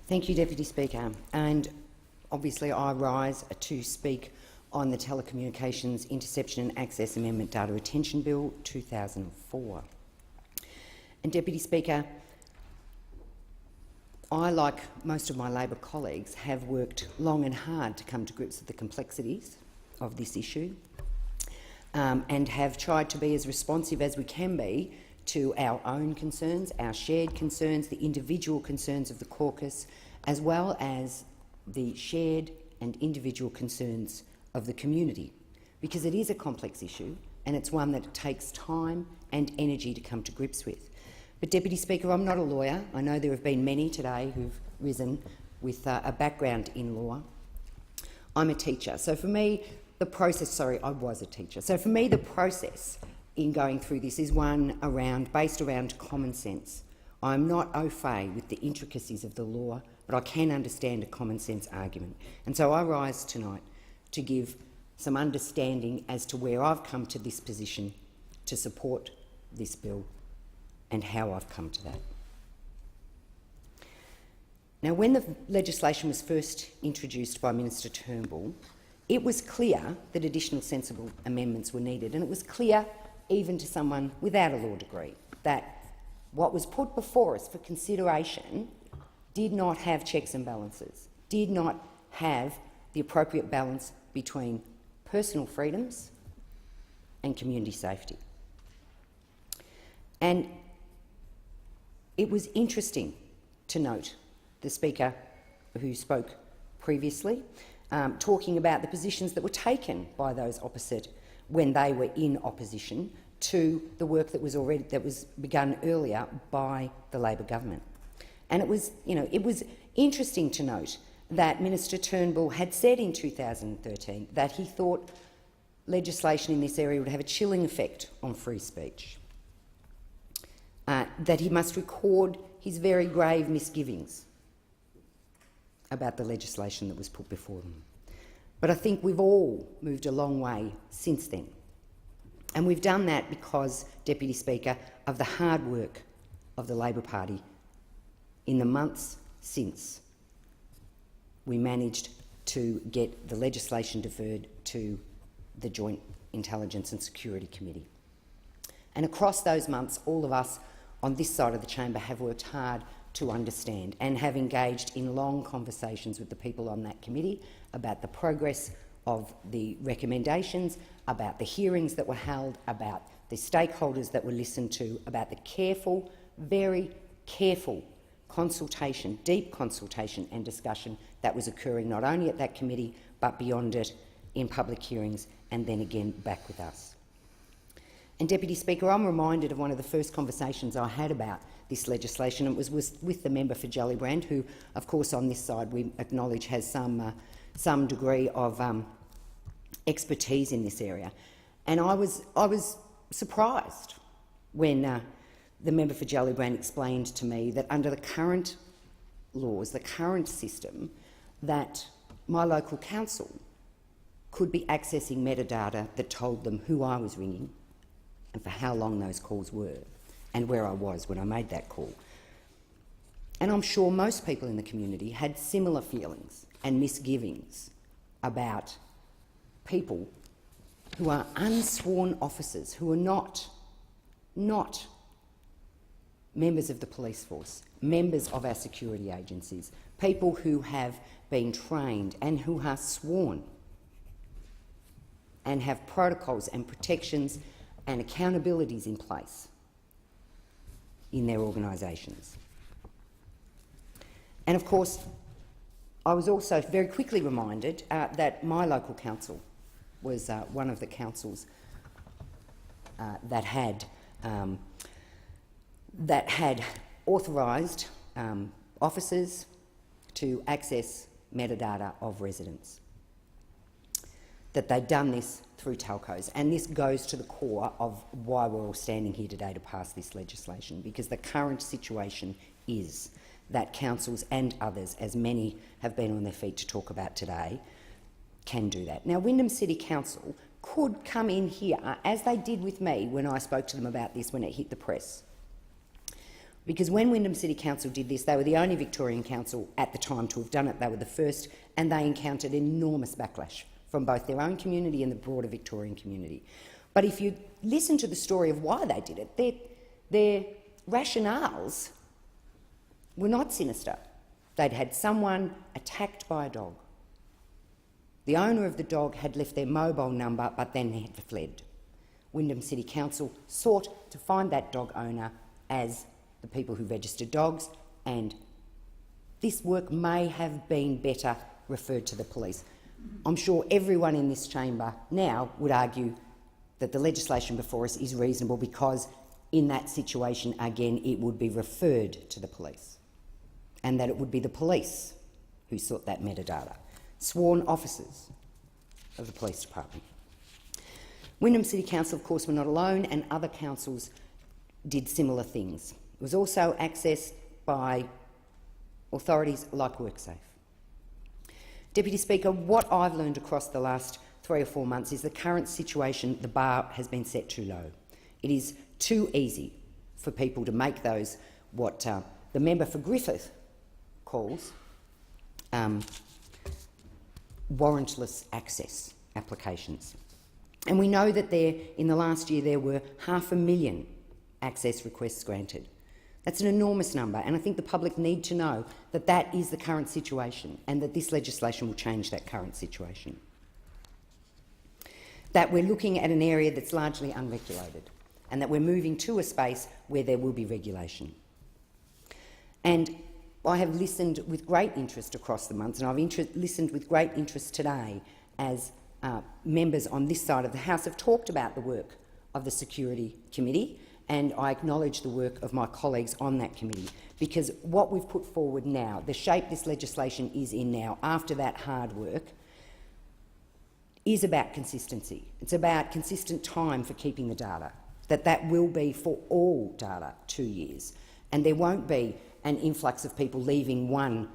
Thank you, Deputy Speaker. And obviously I rise to speak on the Telecommunications Interception and Access Amendment Data Retention Bill 2004. And Deputy Speaker, I, like most of my Labor colleagues, have worked long and hard to come to grips with the complexities of this issue and have tried to be as responsive as we can be to our own concerns, our shared concerns, the individual concerns of the caucus, as well as the shared and individual concerns of the community, because it is a complex issue and it's one that takes time and energy to come to grips with. But, Deputy Speaker, I'm not a lawyer. I know there have been many today who've risen with a background in law. I'm a teacher. So for me, the process— I was a teacher. So for me, the process in going through this is one based around common sense. I'm not au fait with the intricacies of the law, but I can understand a common sense argument. And so I rise tonight to give some understanding as to where I've come to this position to support this bill and how I've come to that. Now, when the legislation was first introduced by Minister Turnbull, it was clear that additional sensible amendments were needed, and it was clear, even to someone without a law degree, that what was put before us for consideration did not have checks and balances, did not have the appropriate balance between personal freedoms and community safety. And it was interesting to note the Speaker who spoke previously talking about the positions that were taken by those opposite when they were in opposition to the work that was begun earlier by the Labor government. And it was interesting to note that Minister Turnbull had said in 2013 that he thought legislation in this area would have a chilling effect on free speech, that he must record his very grave misgivings about the legislation that was put before them. But I think we've all moved a long way since then. And we've done that because, Deputy Speaker, of the hard work of the Labor Party in the months since we managed to get the legislation deferred to the Joint Intelligence and Security Committee. And across those months, all of us on this side of the chamber have worked hard to understand and have engaged in long conversations with the people on that committee about the progress of the recommendations, about the hearings that were held, about the stakeholders that were listened to, about the careful, very careful consultation, deep consultation and discussion that was occurring not only at that committee but beyond it in public hearings and then again back with us. And, Deputy Speaker, I'm reminded of one of the first conversations I had about this legislation. It was with the member for Gellibrand, who, of course, on this side we acknowledge has some degree of expertise in this area. And I was surprised when the member for Gellibrand explained to me that under the current laws, the current system, that my local council could be accessing metadata that told them who I was ringing and for how long those calls were and where I was when I made that call. And I'm sure most people in the community had similar feelings and misgivings about people who are unsworn officers, who are not members of the police force, members of our security agencies, people who have been trained and who are sworn and have protocols and protections and accountabilities in place in their organisations. And of course, I was also very quickly reminded that my local council was one of the councils that had authorised officers to access metadata of residents, that they'd done this through telcos. And this goes to the core of why we're all standing here today to pass this legislation, because the current situation is that councils and others, as many have been on their feet to talk about today, can do that. Now, Wyndham City Council could come in here, as they did with me when I spoke to them about this when it hit the press. Because when Wyndham City Council did this, they were the only Victorian council at the time to have done it. They were the first, and they encountered enormous backlash from both their own community and the broader Victorian community. But if you listen to the story of why they did it, their rationales were not sinister. They'd had someone attacked by a dog. The owner of the dog had left their mobile number but then had fled. Wyndham City Council sought to find that dog owner as the people who registered dogs, and this work may have been better referred to the police. I'm sure everyone in this chamber now would argue that the legislation before us is reasonable because in that situation, again, it would be referred to the police, and that it would be the police who sought that metadata, sworn officers of the police department. Wyndham City Council, of course, were not alone, and other councils did similar things. It was also accessed by authorities like WorkSafe. Deputy Speaker, what I've learned across the last 3 or 4 months is the current situation, the bar has been set too low. It is too easy for people to make those, what the member for Griffith calls warrantless access applications. And we know that in the last year there were 500,000 access requests granted. That's an enormous number, and I think the public need to know that that is the current situation and that this legislation will change that current situation. That we're looking at an area that's largely unregulated and that we're moving to a space where there will be regulation. And I have listened with great interest across the months, and I've listened with great interest today as members on this side of the House have talked about the work of the Security Committee, and I acknowledge the work of my colleagues on that committee, because what we've put forward now, the shape this legislation is in now, after that hard work, is about consistency. It's about consistent time for keeping the data, that will be for all data 2 years, and there won't be an influx of people leaving one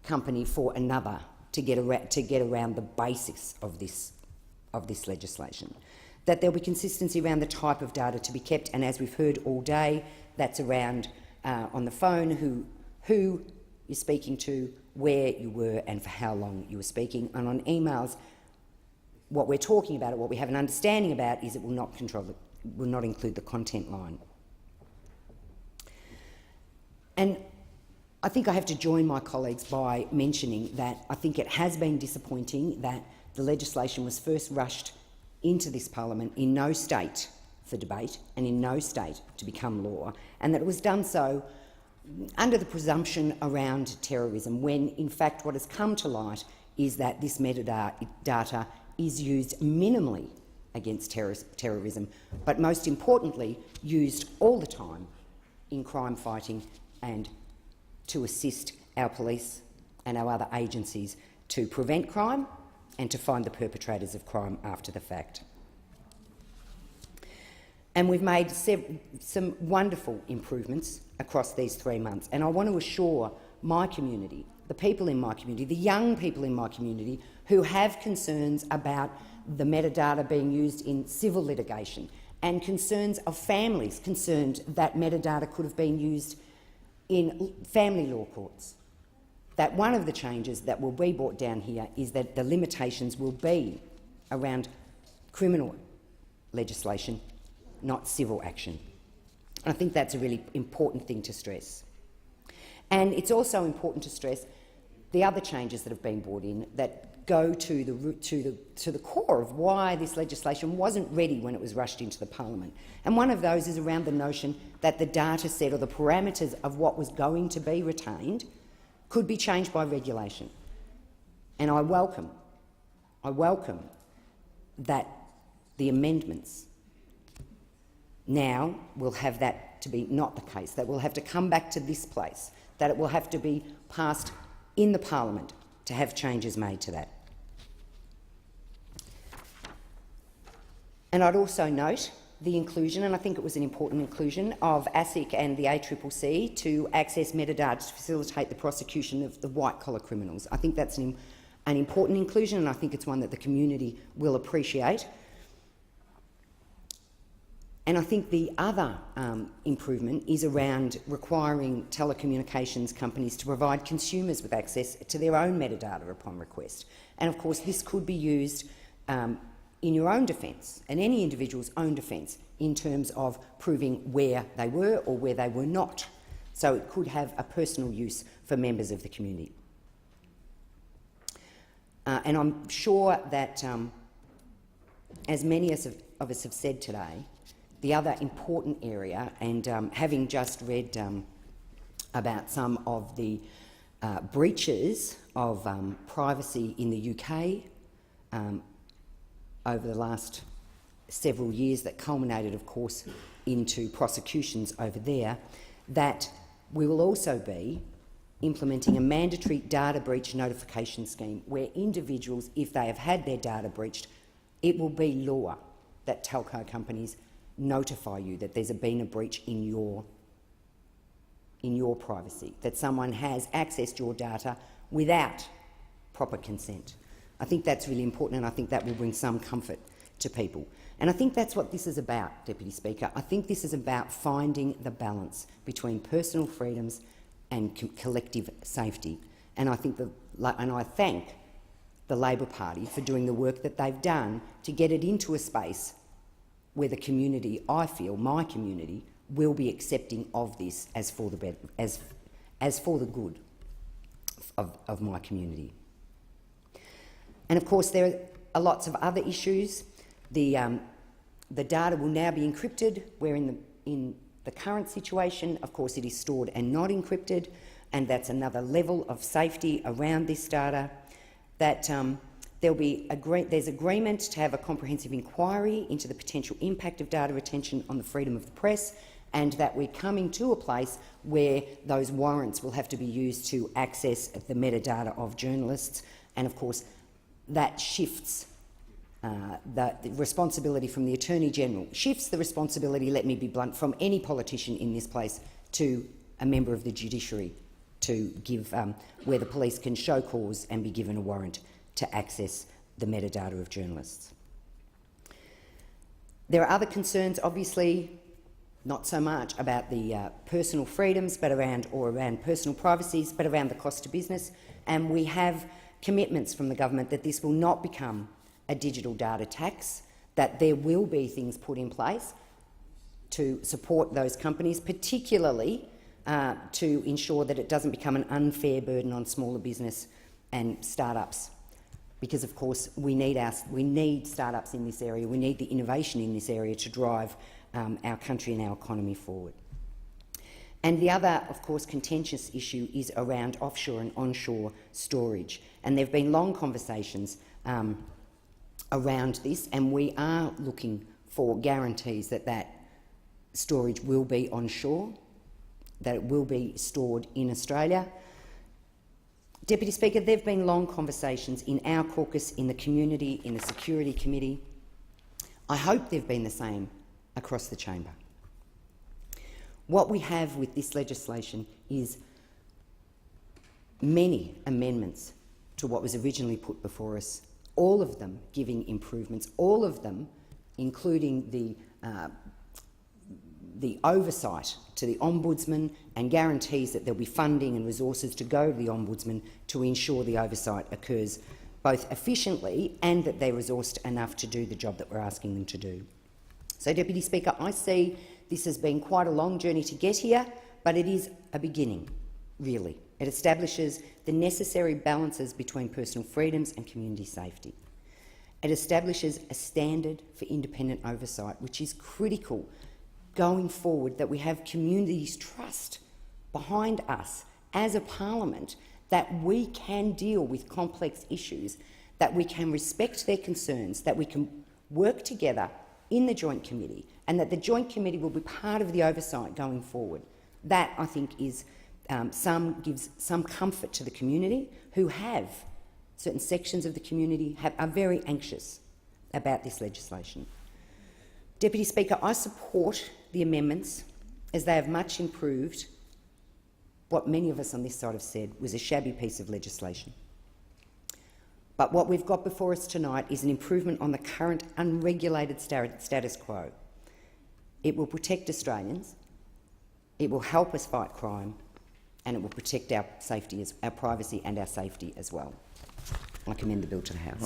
company for another to get around the basics of this legislation. That there'll be consistency around the type of data to be kept, and as we've heard all day, that's around on the phone who you're speaking to, where you were and for how long you were speaking, and on emails, what we're talking about, or what we have an understanding about, is it will not include the content line. And I think I have to join my colleagues by mentioning that I think it has been disappointing that the legislation was first rushed into this parliament in no state for debate and in no state to become law, and that it was done so under the presumption around terrorism, when in fact what has come to light is that this metadata is used minimally against terrorism, but most importantly used all the time in crime fighting and to assist our police and our other agencies to prevent crime and to find the perpetrators of crime after the fact. And we've made some wonderful improvements across these 3 months, and I want to assure my community, the people in my community, the young people in my community who have concerns about the metadata being used in civil litigation and concerns of families concerned that metadata could have been used in family law courts, that one of the changes that will be brought down here is that the limitations will be around criminal legislation, not civil action. And I think that's a really important thing to stress. And it's also important to stress the other changes that have been brought in that go to the core of why this legislation wasn't ready when it was rushed into the parliament. And one of those is around the notion that the data set or the parameters of what was going to be retained could be changed by regulation. And I welcome that the amendments now will have that to be not the case, that we'll have to come back to this place, that it will have to be passed in the parliament to have changes made to that. And I'd also note the inclusion, and I think it was an important inclusion, of ASIC and the ACCC to access metadata to facilitate the prosecution of the white-collar criminals. I think that's an important inclusion, and I think it's one that the community will appreciate. And I think the other improvement is around requiring telecommunications companies to provide consumers with access to their own metadata upon request. And of course, this could be used in your own defence and any individual's own defence in terms of proving where they were or where they were not. So it could have a personal use for members of the community. And I'm sure that, as many of us have said today, the other important area, and having just read about some of the breaches of privacy in the UK over the last several years that culminated, of course, into prosecutions over there, that we will also be implementing a mandatory data breach notification scheme where individuals, if they have had their data breached, it will be law that telco companies notify you that there's been a breach in your privacy, that someone has accessed your data without proper consent. I think that's really important, and I think that will bring some comfort to people. And I think that's what this is about, Deputy Speaker. I think this is about finding the balance between personal freedoms and collective safety. And I think and I thank the Labor Party for doing the work that they've done to get it into a space where the community, I feel, my community, will be accepting of this as for the good of my community. And of course, there are lots of other issues. The data will now be encrypted, where in the current situation, of course, it is stored and not encrypted, and that's another level of safety around this data. That there's agreement to have a comprehensive inquiry into the potential impact of data retention on the freedom of the press, and that we're coming to a place where those warrants will have to be used to access the metadata of journalists. And of course, that shifts the responsibility from the Attorney-General, shifts the responsibility, let me be blunt, from any politician in this place to a member of the judiciary to give, where the police can show cause and be given a warrant to access the metadata of journalists. There are other concerns, obviously, not so much about the personal freedoms around personal privacies, but around the cost to business. And we have commitments from the government that this will not become a digital data tax, that there will be things put in place to support those companies, particularly to ensure that it doesn't become an unfair burden on smaller business and start-ups. Because, of course, we need start-ups in this area. We need the innovation in this area to drive our country and our economy forward. And the other, of course, contentious issue is around offshore and onshore storage. And there have been long conversations around this, and we are looking for guarantees that that storage will be onshore, that it will be stored in Australia. Deputy Speaker, there have been long conversations in our caucus, in the community, in the Security Committee. I hope they've been the same across the chamber. What we have with this legislation is many amendments to what was originally put before us, all of them giving improvements, all of them including the oversight to the Ombudsman and guarantees that there'll be funding and resources to go to the Ombudsman to ensure the oversight occurs both efficiently and that they're resourced enough to do the job that we're asking them to do. So, Deputy Speaker, I see this has been quite a long journey to get here, but it is a beginning, really. It establishes the necessary balances between personal freedoms and community safety. It establishes a standard for independent oversight, which is critical going forward, that we have communities' trust behind us as a parliament, that we can deal with complex issues, that we can respect their concerns, that we can work together in the Joint Committee, and that the Joint Committee will be part of the oversight going forward. That, I think, is gives some comfort to the community, who have certain sections of the community are very anxious about this legislation. Deputy Speaker, I support the amendments as they have much improved what many of us on this side have said was a shabby piece of legislation. But what we've got before us tonight is an improvement on the current unregulated status quo. It will protect Australians, it will help us fight crime, and it will protect our safety, our privacy and our safety as well. I commend the bill to the House.